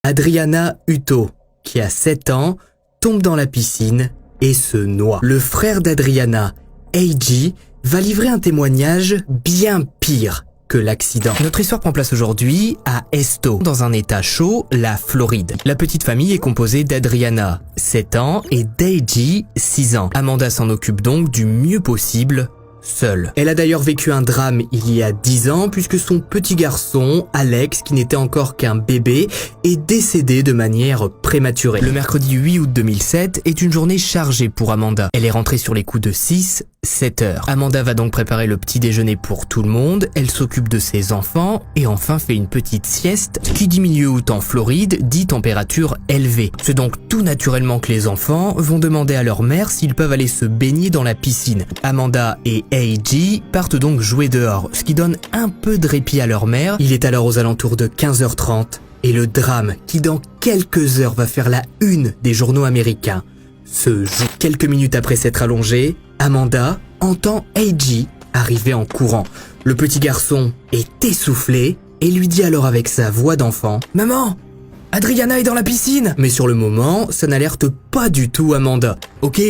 Adriana Hutto, qui a 7 ans, tombe dans la piscine et se noie. Le frère d'Adriana, AJ, va livrer un témoignage bien pire que l'accident. Notre histoire prend place aujourd'hui à Esto, dans un état chaud, la Floride. La petite famille est composée d'Adriana, 7 ans, et d'AJ, 6 ans. Amanda s'en occupe donc du mieux possible, seule. Elle a d'ailleurs vécu un drame il y a 10 ans puisque son petit garçon, Alex, qui n'était encore qu'un bébé, est décédé de manière prématurée. Le mercredi 8 août 2007 est une journée chargée pour Amanda. Elle est rentrée sur les coups de 6-7 heures. Amanda va donc préparer le petit déjeuner pour tout le monde, elle s'occupe de ses enfants et enfin fait une petite sieste qui dit milieu août en Floride dit température élevée. C'est donc tout naturellement que les enfants vont demander à leur mère s'ils peuvent aller se baigner dans la piscine. Amanda et AJ partent donc jouer dehors, ce qui donne un peu de répit à leur mère. Il est alors aux alentours de 15h30 et le drame qui dans quelques heures va faire la une des journaux américains se joue. Quelques minutes après s'être allongée, Amanda entend AJ arriver en courant. Le petit garçon est essoufflé et lui dit alors avec sa voix d'enfant « Maman, Adriana est dans la piscine !» Mais sur le moment, ça n'alerte pas du tout Amanda. « Ok,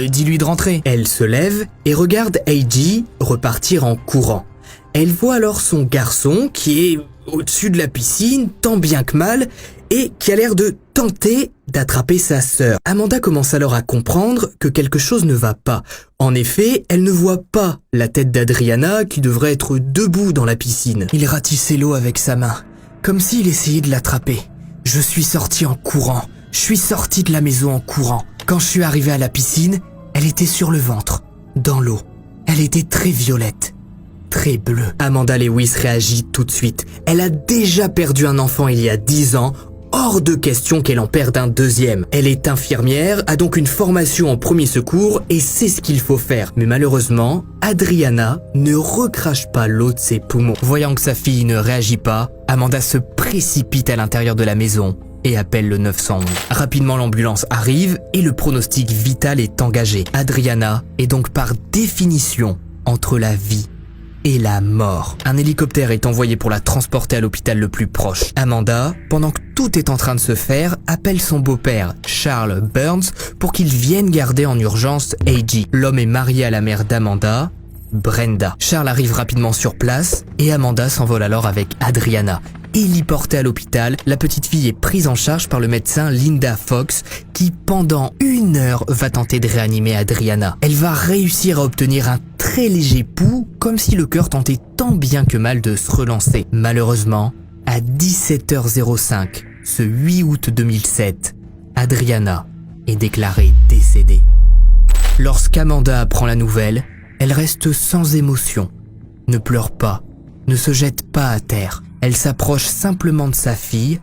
dis-lui de rentrer. » Elle se lève et regarde AJ repartir en courant. Elle voit alors son garçon qui est au-dessus de la piscine, tant bien que mal, et qui a l'air de tenter d'attraper sa sœur. Amanda commence alors à comprendre que quelque chose ne va pas. En effet, elle ne voit pas la tête d'Adriana qui devrait être debout dans la piscine. Il ratissait l'eau avec sa main, comme s'il essayait de l'attraper. Je suis sorti en courant. Je suis sorti de la maison en courant. Quand je suis arrivé à la piscine, elle était sur le ventre, dans l'eau. Elle était très violette, très bleue. Amanda Lewis réagit tout de suite. Elle a déjà perdu un enfant il y a 10 ans. Hors de question qu'elle en perde un deuxième. Elle est infirmière, a donc une formation en premier secours et sait ce qu'il faut faire. Mais malheureusement, Adriana ne recrache pas l'eau de ses poumons. Voyant que sa fille ne réagit pas, Amanda se précipite à l'intérieur de la maison et appelle le 911. Rapidement, l'ambulance arrive et le pronostic vital est engagé. Adriana est donc par définition entre la vie et la mort. Un hélicoptère est envoyé pour la transporter à l'hôpital le plus proche. Amanda, pendant que tout est en train de se faire, appelle son beau-père, Charles Burns, pour qu'il vienne garder en urgence AJ. L'homme est marié à la mère d'Amanda, Brenda. Charles arrive rapidement sur place et Amanda s'envole alors avec Adriana. Héliportée à l'hôpital, la petite fille est prise en charge par le médecin Linda Fox qui, pendant 1 heure, va tenter de réanimer Adriana. Elle va réussir à obtenir un très léger pouls, comme si le cœur tentait tant bien que mal de se relancer. Malheureusement, à 17h05, ce 8 août 2007, Adriana est déclarée décédée. Lorsqu'Amanda apprend la nouvelle, elle reste sans émotion, ne pleure pas, ne se jette pas à terre. Elle s'approche simplement de sa fille,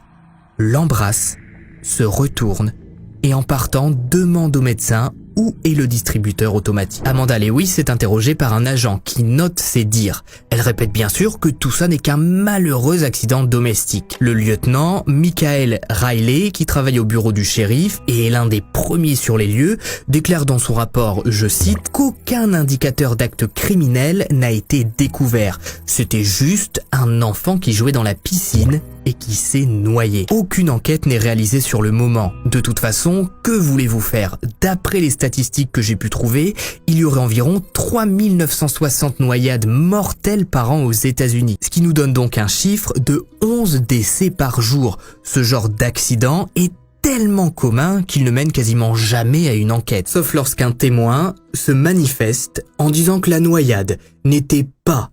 l'embrasse, se retourne et en partant demande au médecin où est le distributeur automatique. Amanda Lewis est interrogée par un agent qui note ses dires. Elle répète bien sûr que tout ça n'est qu'un malheureux accident domestique. Le lieutenant Michael Riley, qui travaille au bureau du shérif et est l'un des premiers sur les lieux, déclare dans son rapport, je cite, qu'aucun indicateur d'acte criminel n'a été découvert. C'était juste un enfant qui jouait dans la piscine et qui s'est noyé. Aucune enquête n'est réalisée sur le moment. De toute façon, que voulez-vous faire? D'après les statistiques que j'ai pu trouver, il y aurait environ 3960 noyades mortelles par an aux États-Unis, ce qui nous donne donc un chiffre de 11 décès par jour. Ce genre d'accident est tellement commun qu'il ne mène quasiment jamais à une enquête, sauf lorsqu'un témoin se manifeste en disant que la noyade n'était pas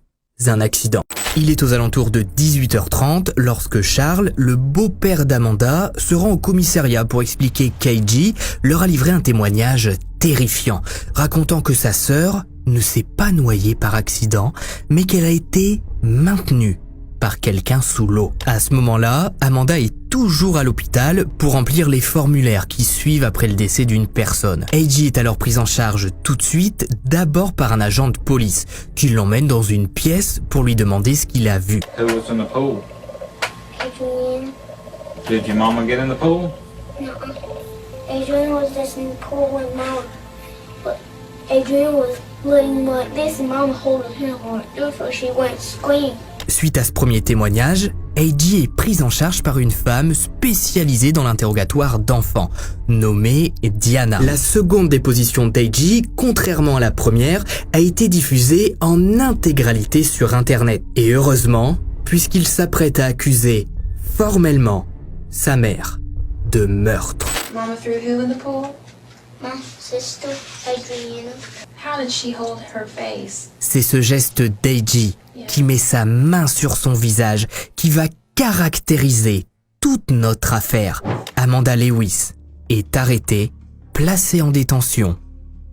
un accident. Il est aux alentours de 18h30 lorsque Charles, le beau-père d'Amanda, se rend au commissariat pour expliquer qu'AJ leur a livré un témoignage terrifiant, racontant que sa sœur ne s'est pas noyée par accident, mais qu'elle a été maintenue par quelqu'un sous l'eau. À ce moment-là, Amanda est toujours à l'hôpital pour remplir les formulaires qui suivent après le décès d'une personne. AJ est alors prise en charge tout de suite, d'abord par un agent de police, qui l'emmène dans une pièce pour lui demander ce qu'il a vu. Who was in the pool? Adrian. Did your mama get in the pool? No. Adrian was just in the pool with Mama. But Adrian was looking like this and Mama holding him on it so she went scream. Suite à ce premier témoignage, AJ est prise en charge par une femme spécialisée dans l'interrogatoire d'enfants, nommée Diana. La seconde déposition d'AJ, contrairement à la première, a été diffusée en intégralité sur Internet. Et heureusement, puisqu'il s'apprête à accuser formellement sa mère de meurtre. Mama threw who in the pool? My sister, Adriana. How did she hold her face? C'est ce geste d'AJ qui met sa main sur son visage qui va caractériser toute notre affaire. Amanda Lewis est arrêtée, placée en détention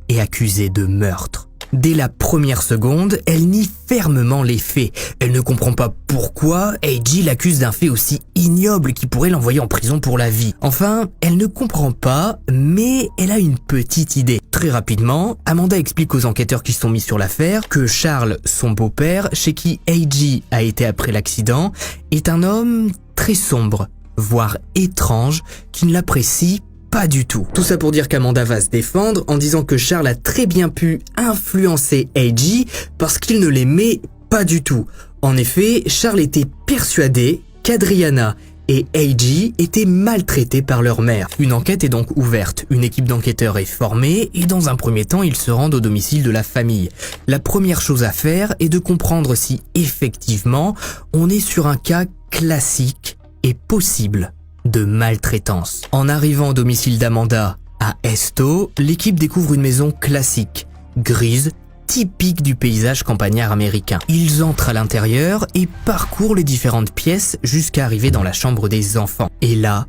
et accusée de meurtre. Dès la première seconde, elle nie fermement les faits. Elle ne comprend pas pourquoi AJ l'accuse d'un fait aussi ignoble qui pourrait l'envoyer en prison pour la vie. Enfin, elle ne comprend pas, mais elle a une petite idée. Très rapidement, Amanda explique aux enquêteurs qui sont mis sur l'affaire que Charles, son beau-père, chez qui AJ a été après l'accident, est un homme très sombre, voire étrange, qui ne l'apprécie pas du tout. Tout ça pour dire qu'Amanda va se défendre en disant que Charles a très bien pu influencer AJ parce qu'il ne l'aimait pas du tout. En effet, Charles était persuadé qu'Adriana et AJ étaient maltraités par leur mère. Une enquête est donc ouverte, une équipe d'enquêteurs est formée et dans un premier temps, ils se rendent au domicile de la famille. La première chose à faire est de comprendre si effectivement on est sur un cas classique et possible de maltraitance. En arrivant au domicile d'Amanda à Esto, l'équipe découvre une maison classique, grise, typique du paysage campagnard américain. Ils entrent à l'intérieur et parcourent les différentes pièces jusqu'à arriver dans la chambre des enfants. Et là,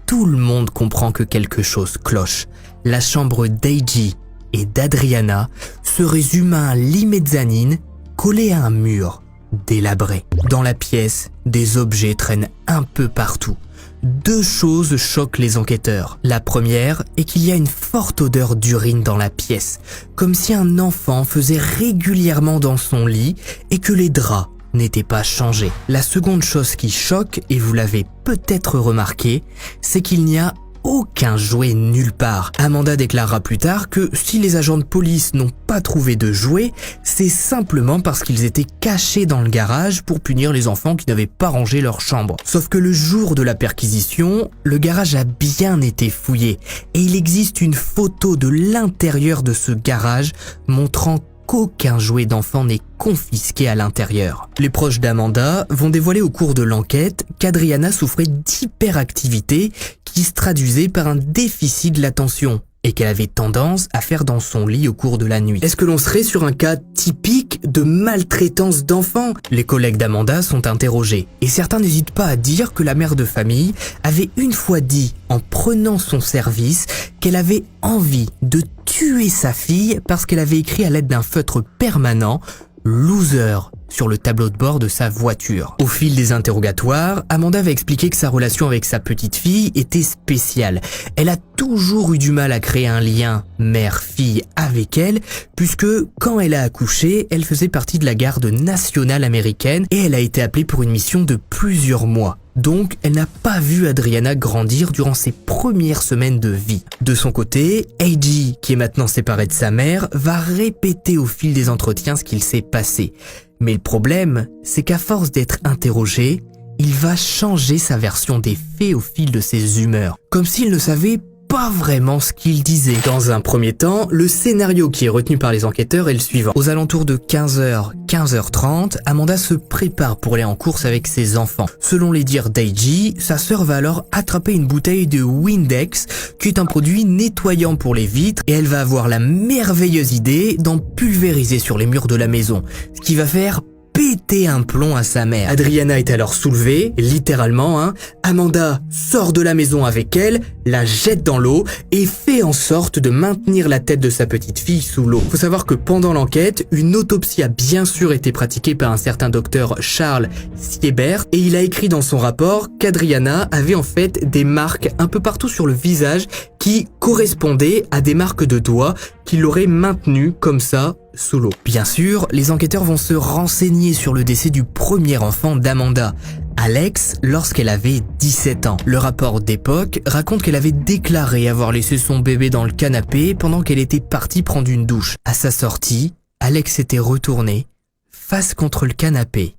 tout le monde comprend que quelque chose cloche. La chambre d'AJ et d'Adriana se résume à un lit mezzanine collé à un mur délabré. Dans la pièce, des objets traînent un peu partout. Deux choses choquent les enquêteurs. La première est qu'il y a une forte odeur d'urine dans la pièce, comme si un enfant faisait régulièrement dans son lit et que les draps n'étaient pas changés. La seconde chose qui choque, et vous l'avez peut-être remarqué, c'est qu'il n'y a aucun jouet nulle part. Amanda déclarera plus tard que si les agents de police n'ont pas trouvé de jouets, c'est simplement parce qu'ils étaient cachés dans le garage pour punir les enfants qui n'avaient pas rangé leur chambre. Sauf que le jour de la perquisition, le garage a bien été fouillé et il existe une photo de l'intérieur de ce garage montrant qu'aucun jouet d'enfant n'est confisqué à l'intérieur. Les proches d'Amanda vont dévoiler au cours de l'enquête qu'Adriana souffrait d'hyperactivité qui se traduisait par un déficit de l'attention et qu'elle avait tendance à faire dans son lit au cours de la nuit. Est-ce que l'on serait sur un cas typique de maltraitance d'enfants? Les collègues d'Amanda sont interrogés et certains n'hésitent pas à dire que la mère de famille avait une fois dit, en prenant son service, qu'elle avait envie de tuer sa fille parce qu'elle avait écrit à l'aide d'un feutre permanent « loser » sur le tableau de bord de sa voiture. Au fil des interrogatoires, Amanda va expliquer que sa relation avec sa petite fille était spéciale. Elle a toujours eu du mal à créer un lien mère-fille avec elle, puisque quand elle a accouché, elle faisait partie de la garde nationale américaine et elle a été appelée pour une mission de plusieurs mois. Donc, elle n'a pas vu Adriana grandir durant ses premières semaines de vie. De son côté, AJ, qui est maintenant séparé de sa mère, va répéter au fil des entretiens ce qu'il s'est passé. Mais le problème, c'est qu'à force d'être interrogé, il va changer sa version des faits au fil de ses humeurs, comme s'il ne savait pas vraiment ce qu'il disait. Dans un premier temps, le scénario qui est retenu par les enquêteurs est le suivant. Aux alentours de 15h, 15h30, Amanda se prépare pour aller en course avec ses enfants. Selon les dires d'AJ, sa sœur va alors attraper une bouteille de Windex, qui est un produit nettoyant pour les vitres, et elle va avoir la merveilleuse idée d'en pulvériser sur les murs de la maison, ce qui va faire péter un plomb à sa mère. Adriana est alors soulevée, littéralement, Amanda sort de la maison avec elle, la jette dans l'eau et fait en sorte de maintenir la tête de sa petite fille sous l'eau. Faut savoir que pendant l'enquête, une autopsie a bien sûr été pratiquée par un certain docteur Charles Siebert et il a écrit dans son rapport qu'Adriana avait en fait des marques un peu partout sur le visage qui correspondaient à des marques de doigts qui l'auraient maintenue comme ça sous l'eau. Bien sûr, les enquêteurs vont se renseigner sur le décès du premier enfant d'Amanda, Alex, lorsqu'elle avait 17 ans. Le rapport d'époque raconte qu'elle avait déclaré avoir laissé son bébé dans le canapé pendant qu'elle était partie prendre une douche. À sa sortie, Alex s'était retourné, face contre le canapé,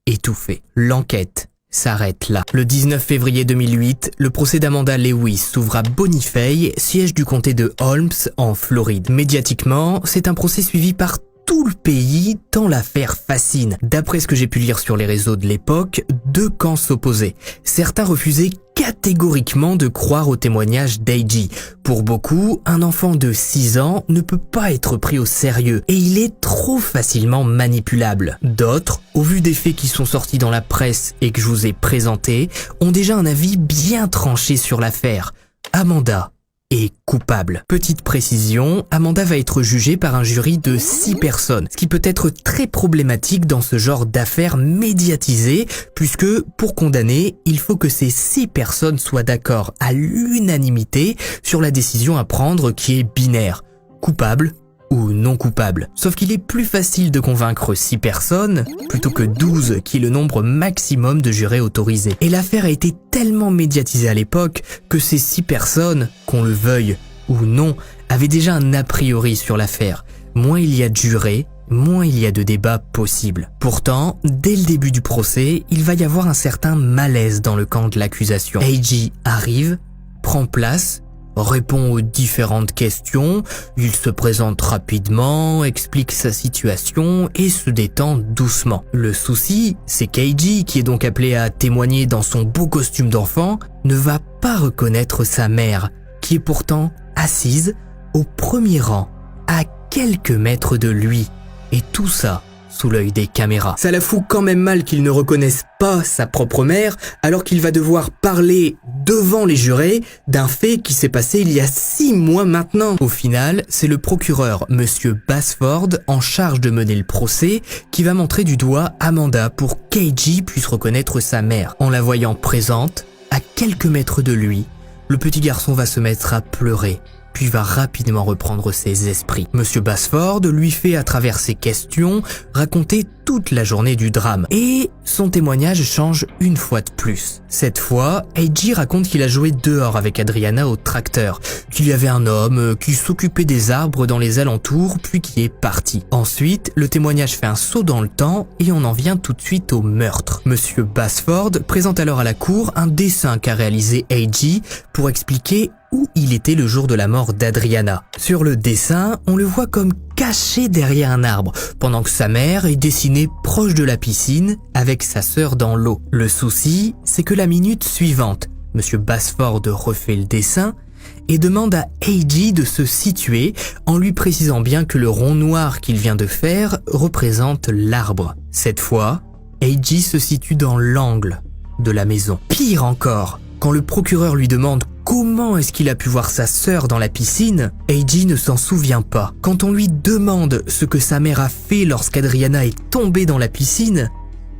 étouffé. L'enquête s'arrête là. Le 19 février 2008, le procès d'Amanda Lewis s'ouvre à Bonifay, siège du comté de Holmes en Floride. Médiatiquement, c'est un procès suivi par tout le pays tant l'affaire fascine. D'après ce que j'ai pu lire sur les réseaux de l'époque, deux camps s'opposaient. Certains refusaient catégoriquement de croire au témoignage d'A.J. Pour beaucoup, un enfant de 6 ans ne peut pas être pris au sérieux et il est trop facilement manipulable. D'autres, au vu des faits qui sont sortis dans la presse et que je vous ai présentés, ont déjà un avis bien tranché sur l'affaire. Amanda est coupable. Petite précision, Amanda va être jugée par un jury de 6 personnes, ce qui peut être très problématique dans ce genre d'affaires médiatisées, puisque pour condamner, il faut que ces 6 personnes soient d'accord à l'unanimité sur la décision à prendre qui est binaire, coupable ou non coupable. Sauf qu'il est plus facile de convaincre 6 personnes plutôt que 12 qui est le nombre maximum de jurés autorisés. Et l'affaire a été tellement médiatisée à l'époque que ces 6 personnes, qu'on le veuille ou non, avaient déjà un a priori sur l'affaire. Moins il y a de jurés, moins il y a de débats possibles. Pourtant, dès le début du procès, il va y avoir un certain malaise dans le camp de l'accusation. A.J. arrive, prend place, répond aux différentes questions, il se présente rapidement, explique sa situation et se détend doucement. Le souci, c'est qu'A.J., qui est donc appelé à témoigner dans son beau costume d'enfant, ne va pas reconnaître sa mère, qui est pourtant assise au premier rang, à quelques mètres de lui. Et tout ça sous l'œil des caméras. Ça la fout quand même mal qu'il ne reconnaisse pas sa propre mère alors qu'il va devoir parler devant les jurés d'un fait qui s'est passé il y a 6 mois maintenant. Au final, c'est le procureur, Monsieur Basford, en charge de mener le procès, qui va montrer du doigt Amanda pour qu'A.J. puisse reconnaître sa mère. En la voyant présente, à quelques mètres de lui, le petit garçon va se mettre à pleurer, puis va rapidement reprendre ses esprits. Monsieur Basford lui fait, à travers ses questions, raconter toute la journée du drame. Et son témoignage change une fois de plus. Cette fois, A.J. raconte qu'il a joué dehors avec Adriana au tracteur, qu'il y avait un homme qui s'occupait des arbres dans les alentours, puis qui est parti. Ensuite, le témoignage fait un saut dans le temps et on en vient tout de suite au meurtre. Monsieur Basford présente alors à la cour un dessin qu'a réalisé A.J. pour expliquer où il était le jour de la mort d'Adriana. Sur le dessin, on le voit comme caché derrière un arbre, pendant que sa mère est dessinée proche de la piscine avec sa sœur dans l'eau. Le souci, c'est que la minute suivante, Monsieur Basford refait le dessin et demande à A.J. de se situer en lui précisant bien que le rond noir qu'il vient de faire représente l'arbre. Cette fois, A.J. se situe dans l'angle de la maison. Pire encore, quand le procureur lui demande comment est-ce qu'il a pu voir sa sœur dans la piscine, A.J. ne s'en souvient pas. Quand on lui demande ce que sa mère a fait lorsqu'Adriana est tombée dans la piscine,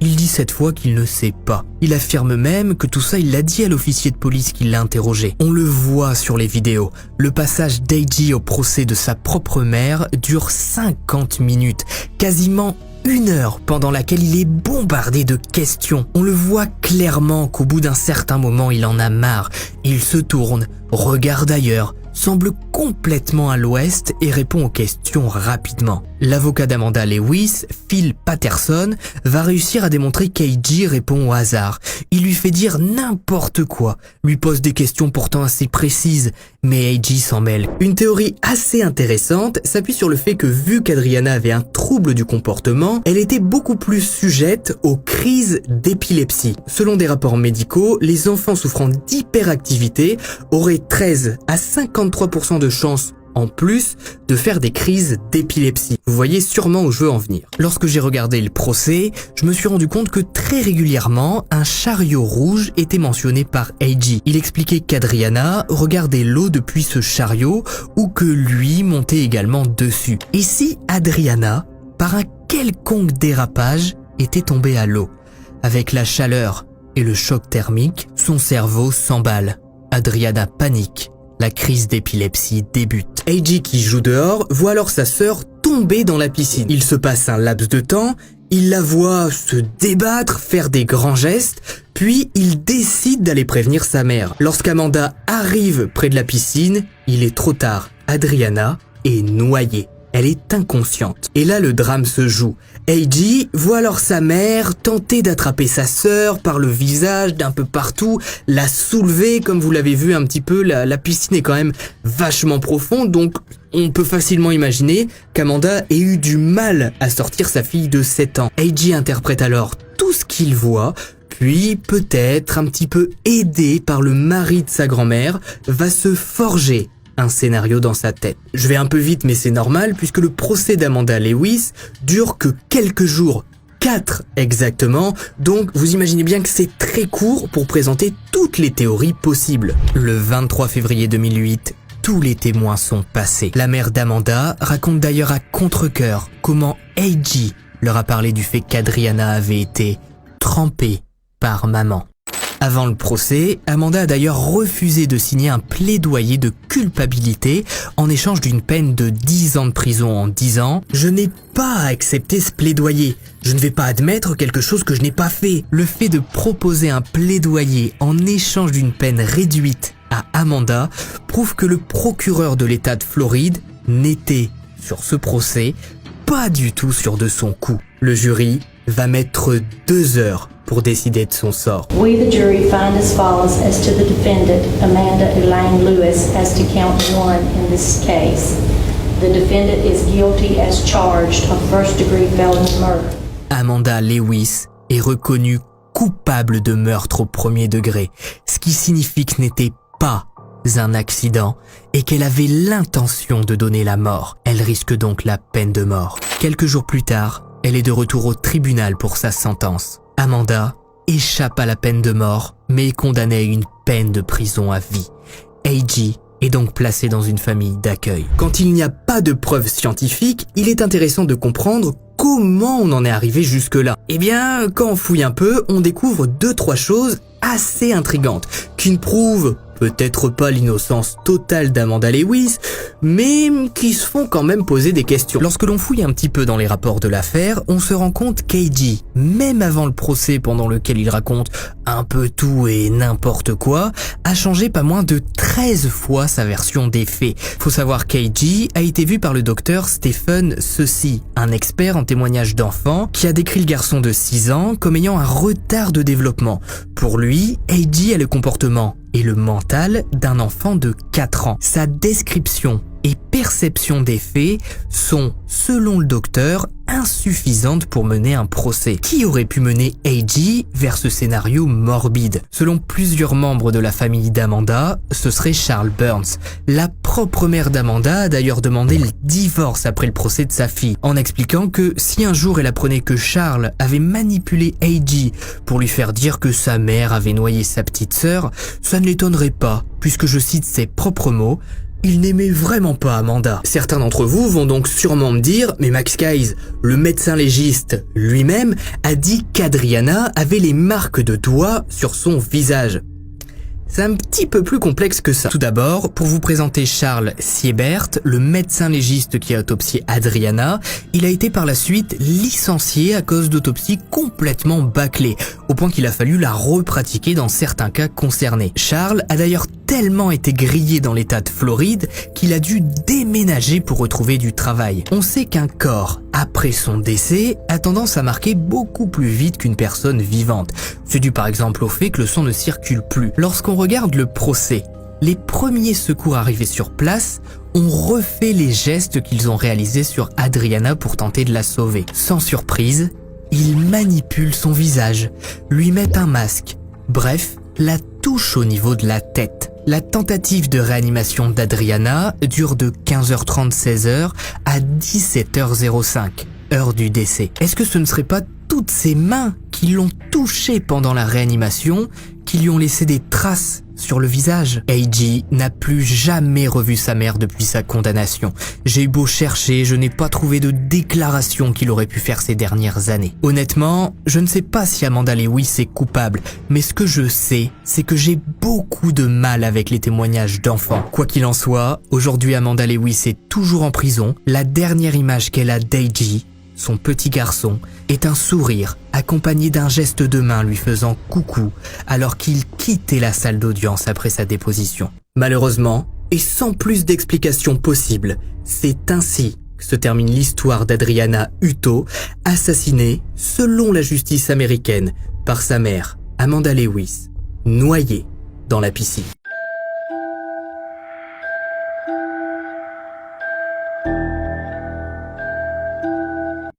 il dit cette fois qu'il ne sait pas. Il affirme même que tout ça il l'a dit à l'officier de police qui l'a interrogé. On le voit sur les vidéos. Le passage d'A.J. au procès de sa propre mère dure 50 minutes, quasiment 1 heure pendant laquelle il est bombardé de questions. On le voit clairement qu'au bout d'un certain moment, il en a marre. Il se tourne, regarde ailleurs, semble complètement à l'ouest et répond aux questions rapidement. L'avocat d'Amanda Lewis, Phil Patterson, va réussir à démontrer qu'A.J. répond au hasard. Il lui fait dire n'importe quoi, lui pose des questions pourtant assez précises, mais A.J. s'en mêle. Une théorie assez intéressante s'appuie sur le fait que vu qu'Adriana avait un trouble du comportement, elle était beaucoup plus sujette aux crises d'épilepsie. Selon des rapports médicaux, les enfants souffrant d'hyperactivité auraient 13 à 53% de chances en plus de faire des crises d'épilepsie. Vous voyez sûrement où je veux en venir. Lorsque j'ai regardé le procès, je me suis rendu compte que très régulièrement, un chariot rouge était mentionné par A.J. Il expliquait qu'Adriana regardait l'eau depuis ce chariot ou que lui montait également dessus. Et si Adriana, par un quelconque dérapage, était tombée à l'eau? Avec la chaleur et le choc thermique, son cerveau s'emballe. Adriana panique. La crise d'épilepsie débute. A.J. qui joue dehors voit alors sa sœur tomber dans la piscine. Il se passe un laps de temps, il la voit se débattre, faire des grands gestes, puis il décide d'aller prévenir sa mère. Lorsqu'Amanda arrive près de la piscine, il est trop tard. Adriana est noyée. Elle est inconsciente. Et là, le drame se joue. A.G. voit alors sa mère tenter d'attraper sa sœur par le visage d'un peu partout, la soulever, comme vous l'avez vu un petit peu, la piscine est quand même vachement profonde, donc on peut facilement imaginer qu'Amanda ait eu du mal à sortir sa fille de 7 ans. A.G. interprète alors tout ce qu'il voit, puis peut-être un petit peu aidé par le mari de sa grand-mère, va se forger un scénario dans sa tête. Je vais un peu vite mais c'est normal puisque le procès d'Amanda Lewis dure que quelques jours, 4 exactement, donc vous imaginez bien que c'est très court pour présenter toutes les théories possibles. Le 23 février 2008, tous les témoins sont passés. La mère d'Amanda raconte d'ailleurs à contre-cœur comment A.G. leur a parlé du fait qu'Adriana avait été trempée par maman. Avant le procès, Amanda a d'ailleurs refusé de signer un plaidoyer de culpabilité en échange d'une peine de 10 ans de prison en 10 ans. Je n'ai pas accepté ce plaidoyer. Je ne vais pas admettre quelque chose que je n'ai pas fait. Le fait de proposer un plaidoyer en échange d'une peine réduite à Amanda prouve que le procureur de l'État de Floride n'était, sur ce procès, pas du tout sûr de son coup. Le jury va mettre 2 heures pour décider de son sort. We, the jury, find as follows as to the defendant, Amanda Elaine Lewis, as to count 1 in this case. The defendant is guilty as charged of first-degree felony murder. Amanda Lewis est reconnue coupable de meurtre au premier degré, ce qui signifie que ce n'était pas un accident et qu'elle avait l'intention de donner la mort. Elle risque donc la peine de mort. Quelques jours plus tard, elle est de retour au tribunal pour sa sentence. Amanda échappe à la peine de mort, mais est condamnée à une peine de prison à vie. A.G. est donc placée dans une famille d'accueil. Quand il n'y a pas de preuves scientifiques, il est intéressant de comprendre comment on en est arrivé jusque-là. Eh bien, quand on fouille un peu, on découvre 2-3 choses assez intrigantes, qui ne prouvent peut-être pas l'innocence totale d'Amanda Lewis, mais qui se font quand même poser des questions. Lorsque l'on fouille un petit peu dans les rapports de l'affaire, on se rend compte qu'A.G., même avant le procès pendant lequel il raconte un peu tout et n'importe quoi, a changé pas moins de 13 fois sa version des faits. Faut savoir qu'A.G. a été vu par le docteur Stephen Ceci, un expert en témoignage d'enfants, qui a décrit le garçon de 6 ans comme ayant un retard de développement. Pour lui, A.G. a le comportement et le mental d'un enfant de 4 ans. Sa description et perception des faits sont, selon le docteur, insuffisantes pour mener un procès. Qui aurait pu mener A.G. vers ce scénario morbide? Selon plusieurs membres de la famille d'Amanda, ce serait Charles Burns. La propre mère d'Amanda a d'ailleurs demandé le divorce après le procès de sa fille, en expliquant que si un jour elle apprenait que Charles avait manipulé A.G. pour lui faire dire que sa mère avait noyé sa petite sœur, ça ne l'étonnerait pas, puisque je cite ses propres mots, il n'aimait vraiment pas Amanda. Certains d'entre vous vont donc sûrement me dire « Mais Max Keyes, le médecin légiste lui-même a dit qu'Adriana avait les marques de doigts sur son visage. » C'est un petit peu plus complexe que ça. Tout d'abord, pour vous présenter Charles Siebert, le médecin légiste qui a autopsié Adriana, il a été par la suite licencié à cause d'autopsies complètement bâclées, au point qu'il a fallu la repratiquer dans certains cas concernés. Charles a d'ailleurs tellement été grillé dans l'état de Floride qu'il a dû déménager pour retrouver du travail. On sait qu'un corps, après son décès, a tendance à marquer beaucoup plus vite qu'une personne vivante. C'est dû par exemple au fait que le sang ne circule plus. Lorsqu'on regarde le procès, les premiers secours arrivés sur place ont refait les gestes qu'ils ont réalisés sur Adriana pour tenter de la sauver. Sans surprise, ils manipulent son visage, lui mettent un masque, bref, la touchent au niveau de la tête. La tentative de réanimation d'Adriana dure de 15h30 16h à 17h05, heure du décès. Est-ce que ce ne serait pas toutes ces mains qui l'ont touchée pendant la réanimation qui lui ont laissé des traces sur le visage? A.G. n'a plus jamais revu sa mère depuis sa condamnation. J'ai eu beau chercher, je n'ai pas trouvé de déclaration qu'il aurait pu faire ces dernières années. Honnêtement, je ne sais pas si Amanda Lewis est coupable, mais ce que je sais, c'est que j'ai beaucoup de mal avec les témoignages d'enfants. Quoi qu'il en soit, aujourd'hui Amanda Lewis est toujours en prison. La dernière image qu'elle a d'A.G., son petit garçon, est un sourire accompagné d'un geste de main lui faisant coucou alors qu'il quittait la salle d'audience après sa déposition. Malheureusement, et sans plus d'explications possibles, c'est ainsi que se termine l'histoire d'Adriana Hutto, assassinée, selon la justice américaine, par sa mère, Amanda Lewis, noyée dans la piscine.